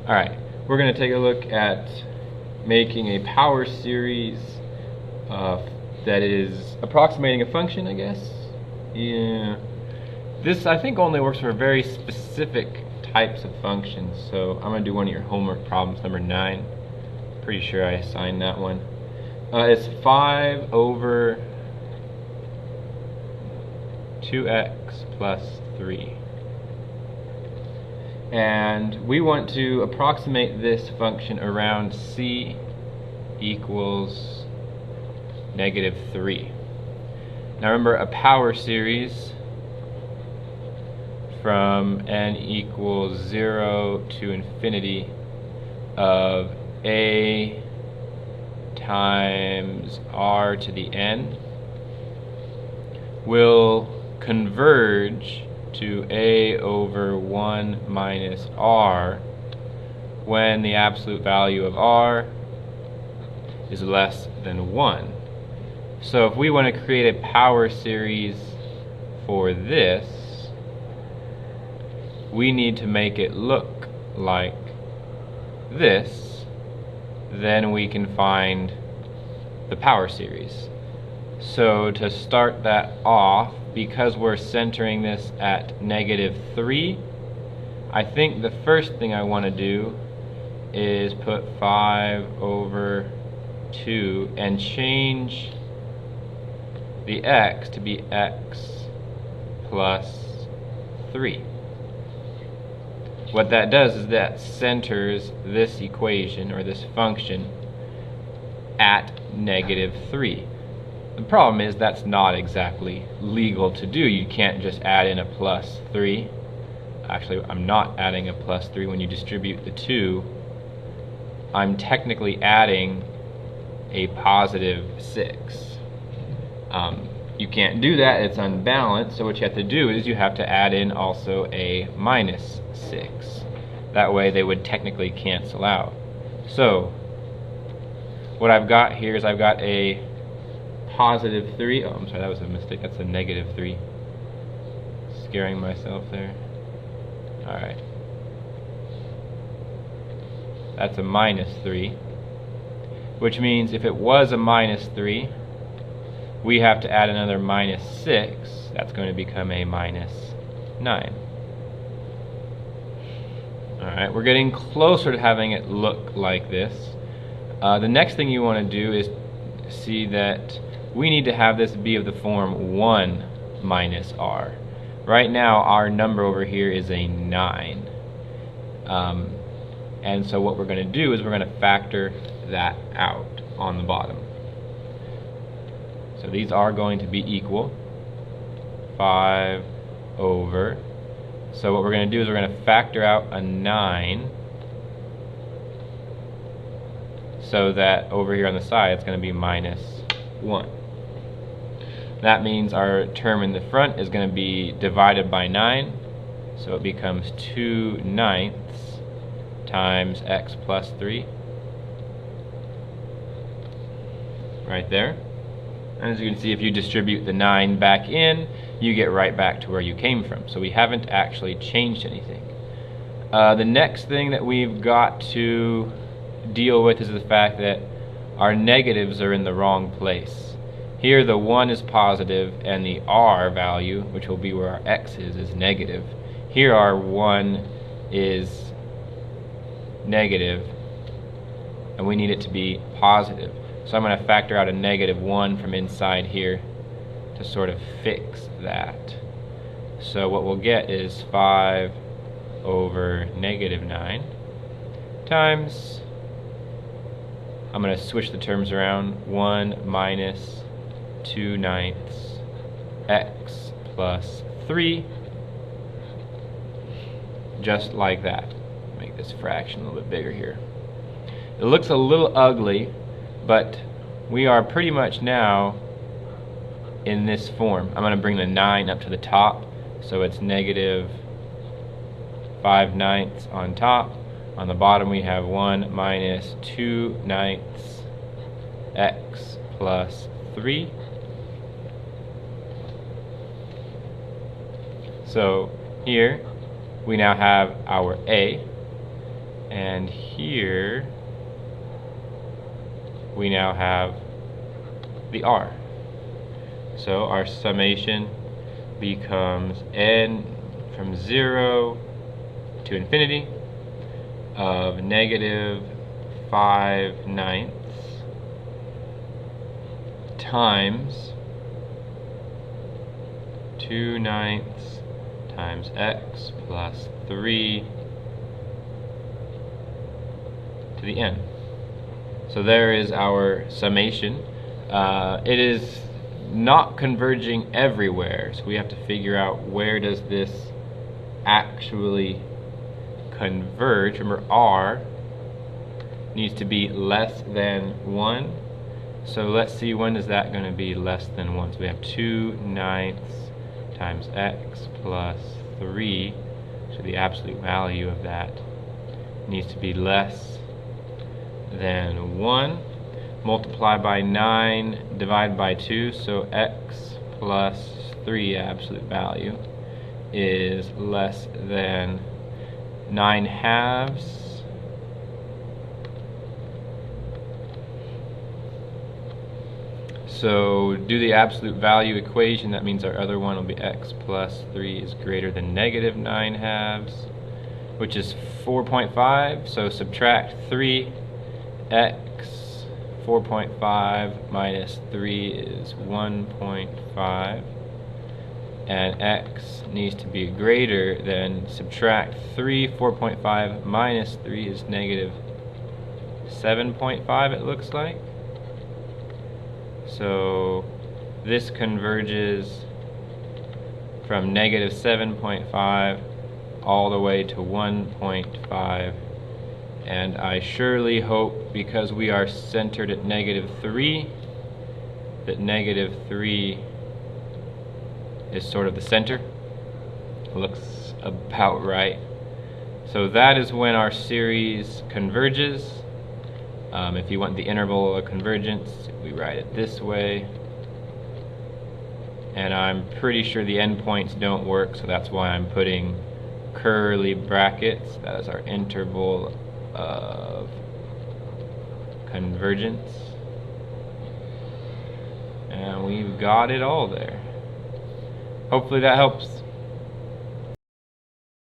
Alright, we're going to take a look at making a power series that is approximating a function, I guess. Yeah. This, I think, only works for very specific types of functions, so I'm going to do one of your homework problems, number 9. Pretty sure I assigned that one. It's 5 over 2x plus 3. And we want to approximate this function around c equals -3. Now remember, a power series from n equals 0 to infinity of a times r to the n will converge to a over 1 minus r when the absolute value of r is less than 1. So if we want to create a power series for this, we need to make it look like this. Then we can find the power series. So to start that off, because we're centering this at -3, I think the first thing I want to do is put 5 over 2 and change the x to be x plus 3. What that does is that centers this equation, or this function, at -3. The problem is that's not exactly legal to do. You can't just add in a plus 3. Actually, I'm not adding a plus 3. When you distribute the 2, I'm technically adding a positive 6. You can't do that, it's unbalanced, so what you have to do is you have to add in also a minus 6. That way they would technically cancel out. So what I've got here is I've got a positive 3. Oh, I'm sorry, that was a mistake. That's a -3. Scaring myself there. Alright. That's a -3. Which means if it was a -3, we have to add another -6. That's going to become a -9. Alright, we're getting closer to having it look like this. The next thing you want to do is see that we need to have this be of the form 1 minus r. Right now our number over here is a 9. And so what we're going to do is we're going to factor that out on the bottom. So these are going to be equal. 5 over. So what we're going to do is we're going to factor out a 9, so that over here on the side it's going to be -1. That means our term in the front is going to be divided by 9, so it becomes 2/9 times x plus 3. Right there. And as you can see, if you distribute the 9 back in, you get right back to where you came from. So we haven't actually changed anything. The next thing that we've got to deal with is the fact that our negatives are in the wrong place. Here the 1 is positive and the r value, which will be where our x is negative. Here our 1 is negative and we need it to be positive. So I'm going to factor out a -1 from inside here to sort of fix that. So what we'll get is 5 over -9 times, I'm going to switch the terms around, 1 minus 2/9 x plus 3, just like that. Make this fraction a little bit bigger here. It looks a little ugly, but we are pretty much now in this form. I'm going to bring the 9 up to the top, so it's -5/9 on top. On the bottom we have 1 minus 2/9 x plus 3. So here we now have our a, And here we now have the r. So our summation becomes n from 0 to infinity of -5/9 times 2/9 times x plus 3 to the n. So there is our summation. It is not converging everywhere, so we have to figure out where does this actually converge. Remember, r needs to be less than 1. So let's see, when is that going to be less than 1? So we have 2/9 times x plus 3. So the absolute value of that needs to be less than 1. Multiply by 9, divide by 2, so x plus 3 absolute value is less than 9/2. So do the absolute value equation. That means our other one will be x plus 3 is greater than -9/2, which is 4.5. So subtract 3, x 4.5 minus 3 is 1.5, and x needs to be greater than, subtract 3, 4.5 minus 3 is -7.5, it looks like. So this converges from -7.5 all the way to 1.5, and I surely hope, because we are centered at -3, that -3 is sort of the center. Looks about right. So that is when our series converges. If you want the interval of convergence, we write it this way. And I'm pretty sure the endpoints don't work, so that's why I'm putting curly brackets. That is our interval of convergence. And we've got it all there. Hopefully that helps.